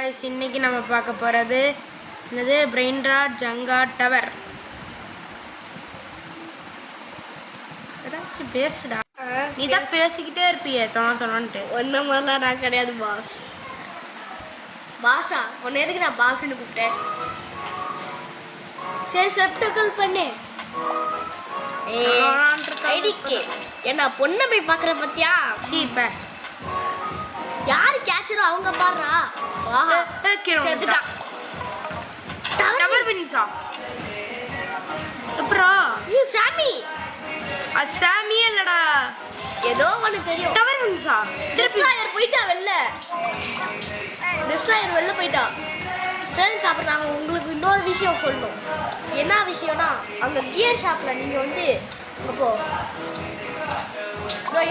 Guys இன்னைக்கு நம்ம பார்க்க போறது என்னது பிரெயின் ராட் ஜங்கா டவர். அதாச்சு பேசுடா. நீ தான் பேசிக்கிட்டே இருப்பியே தொணன்ட்டு. ஒன்ன மாதிரிலாம் நான் கிடையாது பாஸ். பாஸா உன்னை எதுக்கு நான் பாஸ்ன்னு கூப்பிட்டேன்? சரி செப்டக்கல் பண்ணு. ஐடிக்கு என்ன பொண்ணை போய் பார்க்குற பத்தியா? சீப்ப யாரு கேட்சரோ அவங்க பாடுறா. டவர் பினிஷா அப்புறம் சாமி சாமி இல்லடா ஏதோ ஒன்று தெரியும். டவர் பினிஷா டிஸ்ட்ராயர் போயிட்டா வெளில. டிஸ்ட்ராயர் வெளில போயிட்டா. ஃப்ரெண்ட்ஸ் அப்புறம் நாங்கள் உங்களுக்கு இன்னொரு விஷயம் சொல்லணும். என்ன விஷயம்னா அங்கே கியர் ஷாப்பில் நீங்கள் வந்து அப்போ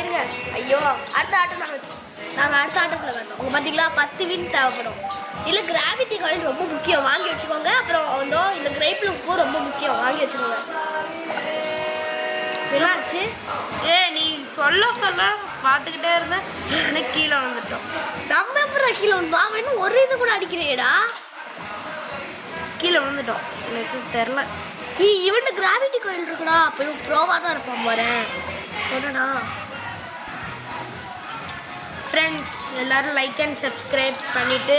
இருங்க. ஐயோ அடுத்த ஆட்டம் நாங்கள் அடுத்த ஆட்டத்தில் வரணும். உங்கள் பார்த்தீங்களா 10 வின் தேவைப்படும். இல்லை கிராவிட்டி காயின் ரொம்ப முக்கியம், வாங்கி வச்சுக்கோங்க. அப்புறம் வந்து இந்த கிரைப்பில் உப்பு ரொம்ப முக்கியம், வாங்கி வச்சுக்கோங்க. என்னாச்சு? நீ சொல்ல பார்த்துக்கிட்டே இருந்தேன். எனக்கு கீழே வந்துட்டோம். நம்ம எப்படி கீழே வந்தோம்? அவன் இன்னும் ஒரு இது கூட அடிக்கிறேடா. கீழே வந்துட்டோம். எனக்கு தெரில. இவன்ட்டு கிராவிட்டி காயின் இருக்குடா. அப்போ ப்ரோவாக தான் இருப்பான் போகிறேன் சொன்னா. ஃப்ரெண்ட்ஸ் எல்லோரும் லைக் அண்ட் சப்ஸ்கிரைப் பண்ணிவிட்டு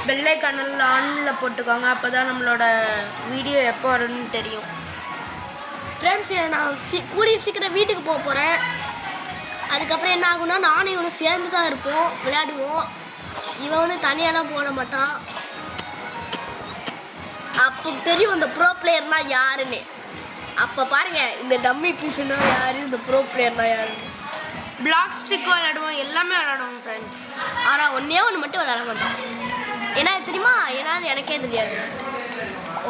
பெல் ஐகானில் ஆனில் போட்டுக்கோங்க. அப்போ தான் நம்மளோட வீடியோ எப்போ வரும்னு தெரியும். ஃப்ரெண்ட்ஸ் நான் கூடிய சீக்கிரம் வீட்டுக்கு போக போகிறேன். அதுக்கப்புறம் என்ன ஆகும்னா நானும் இவனும் சேர்ந்து தான் இருப்போம், விளையாடுவோம். இவன் வந்து தனியாலாம் போட மாட்டான். அப்போ தெரியும் இந்த ப்ரோ பிளேயர்னால் யாருன்னு. அப்போ பாருங்கள் இந்த டம்மி பீஸுன்னா யார், இந்த ப்ரோ பிளேயர்னால் யாருன்னு. பிளாக் ஸ்டிக் விளையாடுவோம், எல்லாமே விளையாடுவோம் ஃப்ரெண்ட்ஸ். ஆனால் ஒன்றே ஒன்று மட்டும் விளையாட மாட்டோம். ஏன்னா தெரியுமா? ஏன்னா அது எனக்கே தெரியாது.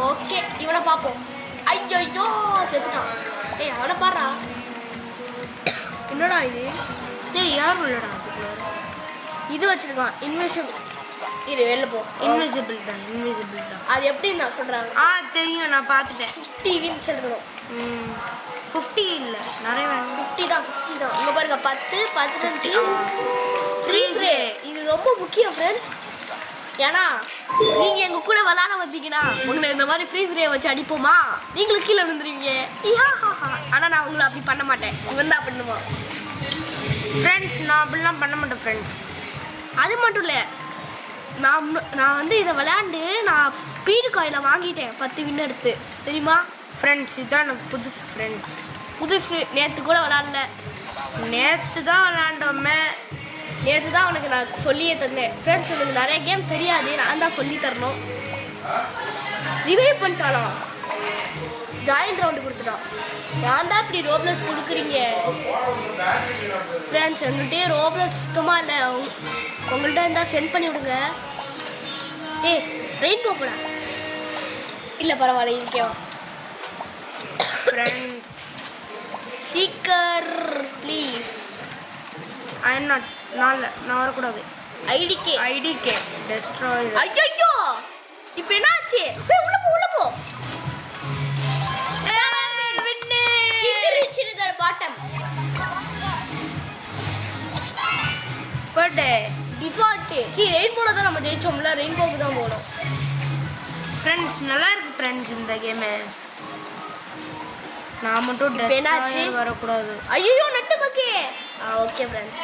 ஓகே இவனை பார்ப்போம். ஐயோ செத்துட்டான். அவனை பாடுறா. என்னடா இது? யார் விளையாடா? இது வச்சிருக்கான் இன்விசிபிள். இது வெளில போ. இன்விசிபிள் தான். அது எப்படின்னு நான் சொல்கிறாங்க. தெரியும், நான் பார்த்துட்டேன். 50 வின்ஸ் எடுக்கணும். 50 இல்லை, நிறைய 50 தான். இங்கே பாருங்க 10 15 ஃப்ரீஸ் ரே. இது ரொம்ப முக்கியம் ஃப்ரெண்ட்ஸ். ஏன்னா நீங்கள் எங்கள் கூட விளாட வந்தீங்கன்னா உங்களை இந்த மாதிரி ஃப்ரீஸ் ரே வச்சு அடிப்போமா, நீங்களும் கீழே விழுந்துருவீங்க. ஆனால் நான் உங்களை அப்படி பண்ண மாட்டேன். இவன் தான் பண்ணுவான் ஃப்ரெண்ட்ஸ். நான் அப்படிலாம் பண்ண மாட்டேன் ஃப்ரெண்ட்ஸ். அது மட்டும் இல்லை, நான் வந்து இதை விளையாண்டு நான் ஸ்பீடு காயில் வாங்கிட்டேன் 10 வின் எடுத்து, தெரியுமா ஃப்ரெண்ட்ஸ்? இதுதான் எனக்கு புதுசு ஃப்ரெண்ட்ஸ். புதுசு. நேற்று கூட விளாட்ல. நேற்று தான் விளாண்டோமே. நேற்று தான் உனக்கு நான் சொல்லியே தந்தேன் ஃப்ரெண்ட்ஸ். உனக்கு நிறைய கேம் தெரியாது, நான் தான் சொல்லி தரணும். ரிவைவ் பண்ணிட்டாலாம். ஜாயின்ட் ரவுண்டு கொடுத்துட்டான். ஏன்டா இப்படி ரோப்ளக்ஸ் கொடுக்குறீங்க ஃப்ரெண்ட்ஸ்? எங்கள்கிட்டயே ரோப்ளக்ஸ் சுத்தமாக இல்லை. உங்கள்கிட்ட இருந்தால் சென்ட் பண்ணி விடுங்க. ரெயின்போ போடா. இல்லை பரவாயில்ல, இருக்கேவா ஃப்ரெண்ட்ஸ்? சீக்கர் ப்ளீஸ். I am not. நான் வரக்கூடாது. IDK destroy. ஐயோ இப்போ என்ன ஆச்சு? உள்ள போ. பாட்டம் பட் டிஃபால்ட் ரெயின்போல தான் நம்ம ஜெயிச்சோம்ல. ரெயின்போக்கு தான் போகணும் ஃப்ரெண்ட்ஸ். நல்லா இருக்கு ஃப்ரெண்ட்ஸ் இந்த கேமு. நான் மட்டும் என்னாச்சு? வரக்கூடாது. ஐயோ நட்டு பக்கே. Okay friends.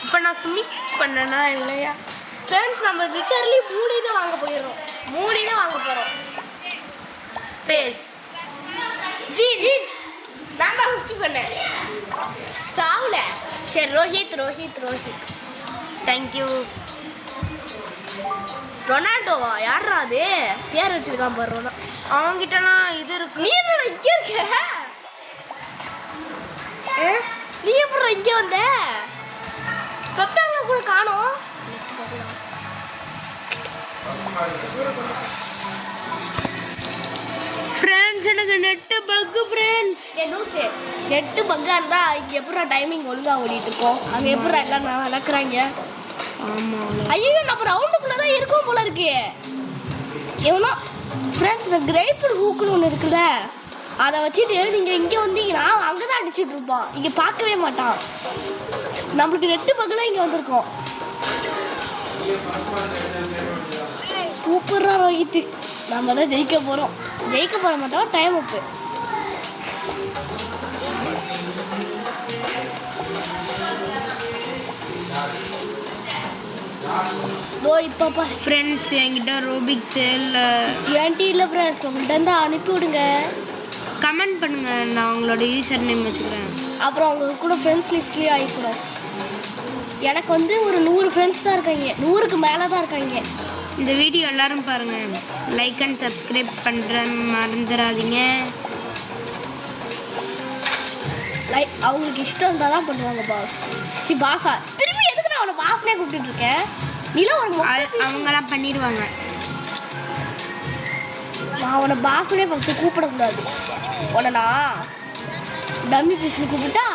இப்போ நான் ஸ்மிக் பண்ணனா இல்லையா ஃப்ரெண்ட்ஸ்? நம்ம லிட்டரலி 3 தான் வாங்க போயிடுறோம். 3 தான் வாங்க போகிறோம். Space jeans. நான் தான் ஃபஸ்ட்டு சொன்னேன். சாவுல. சரி ரோஹித். தேங்க்யூ. ரொனால்டோவா? யாரா அது? பேர் வச்சிருக்கான் பாரு. அவங்கிட்டலாம் இது இருக்கு. நீ என்ன இங்கே இருக்க? நீ எப்படி இங்கே வந்த? பெப்டாங்க கூட காணோம். ஃப்ரெண்ட்ஸ் எனக்கு நெட்டு பக்கு ஃப்ரெண்ட்ஸ். நெட்டு பக்காக இருந்தால் இங்கே எப்படி டைமிங் ஒழுங்காக ஓடிட்டு இருக்கோம். அங்கே எப்படி எல்லாம் வளர்க்குறாங்க. ஆமாம். ஐயோ நம்ம ரவுண்டுக்குள்ளே தான் இருக்கோம் போல இருக்கு. எவ்வளோ ஃப்ரெண்ட்ஸ்? இந்த கிரேப்பர் ஹூக்குன்னு ஒன்று இருக்குல்ல, அதை வச்சுட்டு நீங்கள் இங்கே வந்தீங்கன்னா அங்கே தான் அடிச்சுட்டு இருப்பான். இங்கே பார்க்கவே மாட்டான். நம்மளுக்கு நெட்டு பக்கத்தில் இங்கே வந்திருக்கோம். சூப்பராக ரோஹித். நம்ம தான் ஜெயிக்க போகிற மாட்டோம். டைம் அப்பு. இப்போ ஃப்ரெண்ட்ஸ் என்கிட்ட ரோபிக்ஸ் இல்லை. ஏன்டி இல்லை ஃப்ரெண்ட்ஸ், உங்கள்கிட்ட இருந்து அனுப்பி விடுங்க. கமெண்ட் பண்ணுங்க, நான் உங்களோட யூசர் நேம் வச்சுக்கிறேன். அப்புறம் அவங்க கூட ஃப்ரெண்ட்ஸ் லிஸ்ட்லேயே ஆகிக்கணும். எனக்கு வந்து ஒரு 100 ஃப்ரெண்ட்ஸ் தான் இருக்காங்க. 100க்கு மேலே தான் இருக்காங்க. இந்த வீடியோ எல்லாரும் பாருங்கள். லைக் அண்ட் சப்ஸ்கிரைப் பண்ணுற மறந்துடாதீங்க. அவங்களுக்கு இஷ்டம் இருந்தால் தான் பண்ணுவாங்க பாஸ். பாஸா திரும்பி எதுக்கு நான் அவனை பாஸ்னே கூப்பிட்டு இருக்கேன்? நீலாம் ஒரு அவங்களாம் பண்ணிடுவாங்க. நான் அவனை பாஸ்னே ஃபஸ்ட்டு கூப்பிடக்கூடாது. உடனா டம்மி பீஸ்னு கூப்பிட்டா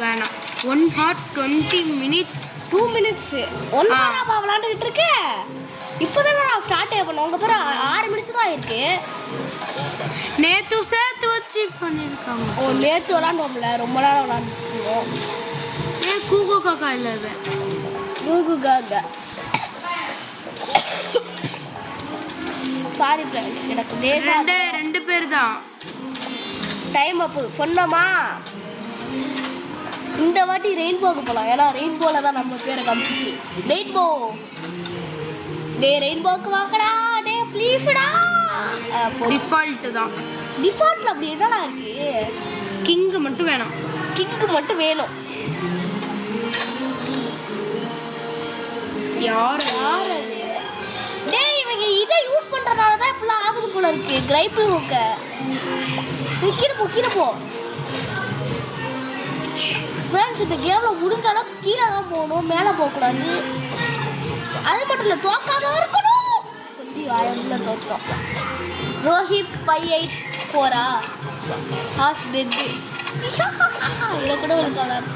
வேணாம். 1 hour 20 minutes 2 minutes 1 hour விளாண்டுக்கிட்டு இருக்கேன். இப்போ தானே நான் ஸ்டார்ட்டே பண்ணேன். உங்கள் பேர் 6 minutes தான் இருக்கு. நேற்று சேர்த்து வச்சு பண்ணியிருக்காங்க. ஓ, நேற்று விளாண்டோம்ல, ரொம்ப நேரம் விளாண்டுருக்கோம். ஏன் கூகு காக்கா இல்லை? கூகு காக்கா. சாரி ஃப்ரெண்ட்ஸ், எனக்கு ரெண்டு பேர் தான். டைம் அப்பு சொன்னோமா? இந்த வாட்டி ரெயின்போக்கு போகலாம். ஏன்னா ரெயின்போவில் தான் நம்ம பேரை காமிச்சிச்சு. ரெயின்போ ரெயின்போக்கு வாங்கடா டே ப்ளீஸ்டா. டிஃபால்ட்டு தான். டிஃபால்ட்டில் அப்படி என்னடா இருக்கு? கிங்கு மட்டும் வேணும். கிங்கு மட்டும் வேணும். யார் அது? டேய், இவங்க இதை யூஸ் பண்ணுறதுனால தான் இப்படிலாம் ஆகுது போல இருக்கு. கிரைப்பிள் ஹூக்க கீழே போ ஃப்ரெண்ட்ஸ். இந்த கேமில் முடிஞ்ச அளவுக்கு கீழே தான் போகணும், மேலே போகக்கூடாது. அது மட்டும் இல்லை, தோக்காம இருக்கணும் சொல்லி ஆயிரம்ல தோற்றோம். ரோஹித் 584 ஹாஸ் டெட்டு. இதை கூட ஒரு கலர்.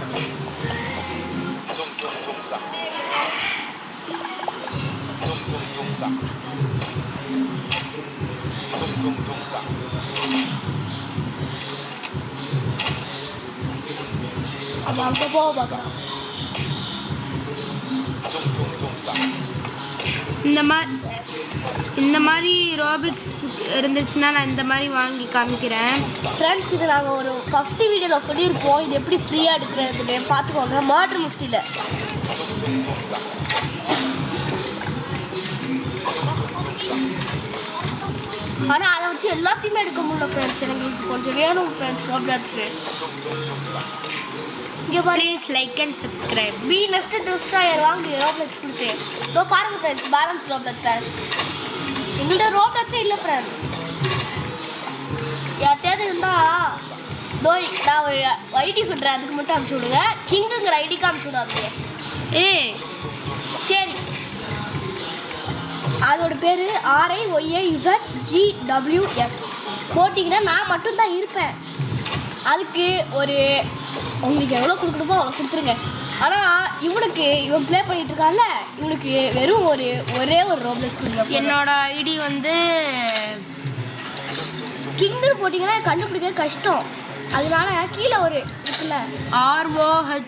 அவன் அங்கே போக பார்க்குறான். இந்த மாதிரி ரோபிக்ஸ் இருந்துச்சுன்னா நான் இந்த மாதிரி வாங்கி காமிக்கிறேன். ஃப்ரெண்ட்ஸ், இது நாங்கள் ஒரு ஃபஸ்ட்டு வீடியோவில் சொல்லியிருப்போம். இது எப்படி ஃப்ரீயாக எடுக்கிறதுன்னு பார்த்துக்கோங்க. மர்டர் மிஸ்டியில் ஆனால் அதை வச்சு எல்லாத்தையுமே எடுக்க முடியல ஃப்ரெண்ட்ஸ். எனக்கு இது கொஞ்சம் வேணும் ஃப்ரெண்ட்ஸ். ரோப்ளாக்ஸு இங்கே please like and subscribe. B left destroyer வாங்க ரோப்ளாக்ஸ் கொடுத்து. இதோ பாருங்கள் ஃப்ரெண்ட்ஸ், பேலன்ஸ் ரோப்ளாக்ஸ். சார் எங்கள்கிட்ட ரோப்ளாக்ஸே இல்லை ஃப்ரெண்ட்ஸ். யார்கிட்டயாவது இருந்தால் இதோ நான் ஒரு ஐடி சொல்கிறேன், அதுக்கு மட்டும் அனுப்பிச்சி விடுங்க. கிங்குங்கிற ஐடிக்கு அனுப்பிச்சி விடாதீங்க. சரி, அதோட பேர் RIYAZGWS போட்டிங்கன்னா நான் மட்டும்தான் இருப்பேன். அதுக்கு ஒரு உங்களுக்கு எவ்வளோ கொடுக்கணுமோ அவ்வளோ கொடுத்துருங்க. ஆனால் இவன் ப்ளே பண்ணிட்டு இருக்கான்ல, இவனுக்கு வெறும் ஒரே ஒரு ரோப்ளக்ஸ் கொடுங்க. என்னோட ஐடி வந்து கிங்னு போட்டிங்கன்னா கண்டுபிடிக்க கஷ்டம். அதனால கீழே ஒரு இருக்குல்ல, ROHIF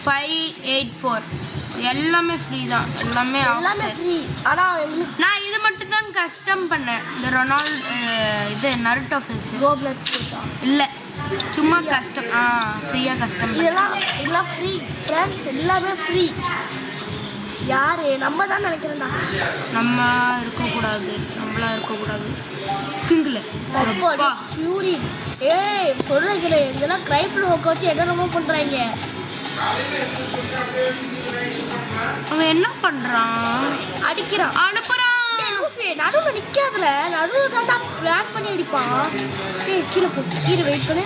584 எல்லாமே ஃப்ரீ தான். எல்லாமே ஃப்ரீ. ஆனால் நான் இது மட்டும் தான் கஸ்டம் பண்ணேன். இந்த இது நருட்டோ ஃபேஸ் ரோப்ளக்ஸ் கொடுத்தான் இல்லை, சும்மா கஸ்டம் ஃப்ரீயாக கஸ்டம். இதெல்லாம் ஃப்ரீ ஃப்ரெண்ட்ஸ், எல்லாமே ஃப்ரீ. யார் நம்ம தான் நினைக்கிறேன்டா. நம்மளா இருக்கக்கூடாது. கிங்கில் பியூரி சொல்லுறேன். இதெல்லாம் கிரைப்பில் ஒர்க் வச்சு என்னென்னமோ பண்ணுறாங்க. அவன் என்ன பண்ணுறான்? அடிக்கிறான், அனுப்புகிறான். நடுவில் நிற்காதுல, நடுவில் தாண்டா பிளான் பண்ணி அடிப்பான். கீழே போ, கீழே வெயிட் பண்ணு.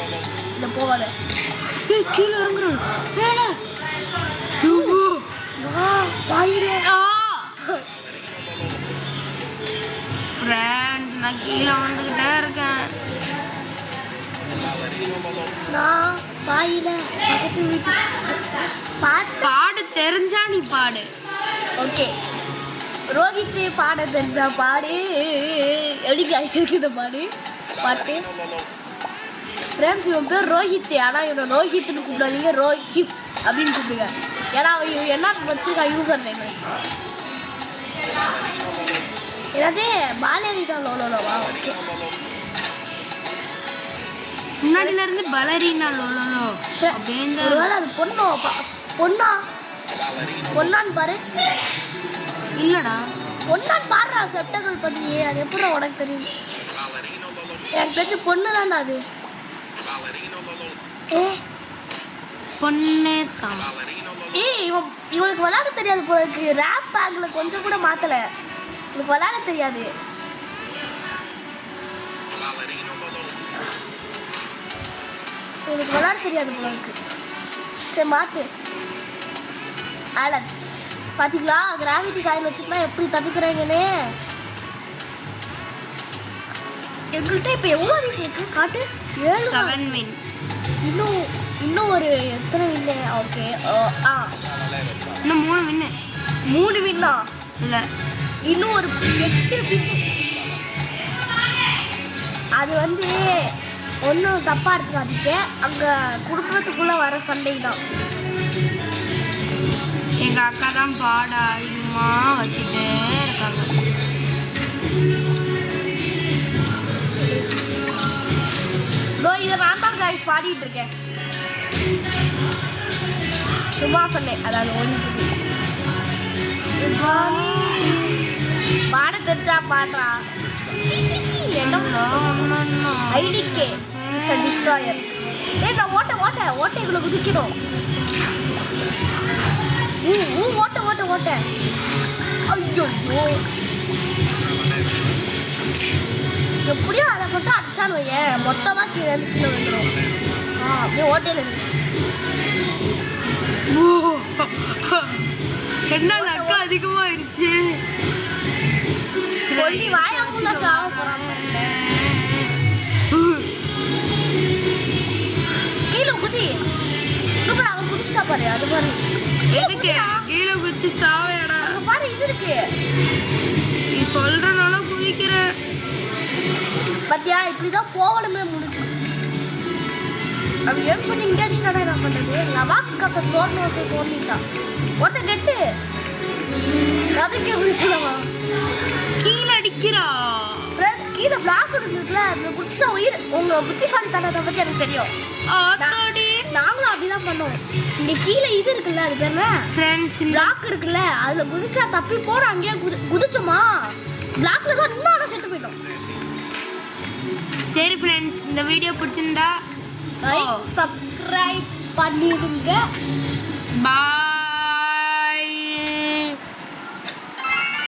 இல்லை போகாத. கீழே இறங்குறான். வேலை ஃப்ரெண்ட், நான் கீழே வந்துக்கிட்டே இருக்கேன். நான் வாயில பக்கத்து வீட்டு பாடு தெரிஞ்சா நீ பாடு. ஓகே, ரோஹித் பாட தெரிஞ்சா பாடு. எப்படி காய்ச்சி இருக்குது பாட்டு. ஃப்ரெண்ட்ஸ் இவன் பேர் ரோஹித், ஆனால் இவனை ரோஹித்னு கூப்பிடாதீங்க, ரோஹிப் அப்படின்னு கூப்பிடுங்க. ஏன்னா அவன் என்ன வச்சுருக்கான் யூசர் நேம் என்னது பாலேரினா லோலோவா? ஓகே, முன்னாடில இருந்து பலரினா லோலோ அப்படின்னு ஒருவேளை அது பொண்ணா பொண்ணான்னு பாரு. இல்லடா பொண்ணான்னு பாடுறா செப்டங்கள் பண்ணி. அது எப்படி உனக்கு தெரியும்? எனக்கு தெரிஞ்சு பொண்ணு தான்டா அது. ஏ பொண்ணே தான். இவனுக்கு விளையாட தெரியாது போல இருக்கு. ரேப் பேக்ல கொஞ்சம் கூட மாத்தல. இவனுக்கு விளையாட தெரியாது. இவனுக்கு விளையாட தெரியாது போல இருக்கு. சரி மாத்து. அலெக்ஸ் பாத்தீங்களா கிராவிட்டி காயின் வச்சுக்கலாம் எப்படி தப்பிக்கிறாங்கன்னு. எங்கள்கிட்ட இப்போ எவ்வளோ வீட்டு இருக்கு காட்டு? 7 வின். இன்னும் ஒரு எத்தனை வின்னு? ஓகே இன்னும் 3 வின்னு. 3 வின்னா இல்லை, இன்னும் ஒரு 8 வின். அது வந்து ஒன்றும் தப்பாக எடுத்துக்காதீங்க. அங்கே குடும்பத்துக்குள்ளே வர சண்டை தான். எங்கள் அக்கா தான் பாட அதிகமா வச்சுட்டே இருக்காங்க. இதை நான் தான் கைஸ் பாடிட்டு இருக்கேன். சும்மா சொன்னேன். அதாவது ஒன்று பாட தெரிஞ்சா பாடுறா. IDK is a destroyer. நான் ஓட்டைக்குள்ள குதிக்கணும். ஓட்ட ஐயோ எப்படியோ அதை மட்டும் அடிச்சான்னு வையேன், மொத்தமா கீழே வந்துடும். அப்படியே ஓட்டையில என்ன அக்கா அதிகமாயிருச்சு சொல்லி வாயாக்குள்ள சாவ போறாங்க. கீழே குதி. அவன் குதிச்சுட்டா பாரு. அது பாரு எதுக்கு கீழே குதிச்சு சாவையடா? பாரு இது இருக்கு. நீ சொல்றனால குதிக்கிறேன் பத்தியா? இப்படிதான் போகணுமே முடிச்சு. அப்படி ஏன் பண்ணி இங்கே அடிச்சிட்டாடா? என்ன பண்றது? லவாக்கு காசை தோண்டிட்டான் ஒருத்தன் கெட்டு. அதுக்கே குதிச்சலவா கீழே அடிக்கிறா. ஃப்ரெண்ட்ஸ் கீழே பிளாக் இருக்குல்ல, அதில் குடிச்சா உயிர். உங்க புத்திசாலி தனத்தை பற்றி எனக்கு தெரியும். நாங்களும் அப்படிதான் பண்ணுவோம். இங்க கீழே இது இருக்குல்ல, அது பேர் என்ன? ஃப்ரெண்ட்ஸ் பிளாக் இருக்குல்ல, அதுல குதிச்சா தப்பி போற. அங்கேயே குதிச்சோமா பிளாக்ல தான் இன்னும் செத்து போயிட்டோம். சரி ஃப்ரெண்ட்ஸ், இந்த வீடியோ பிடிச்சிருந்தா சப்ஸ்கிரைப் பண்ணிடுங்க. பாய்.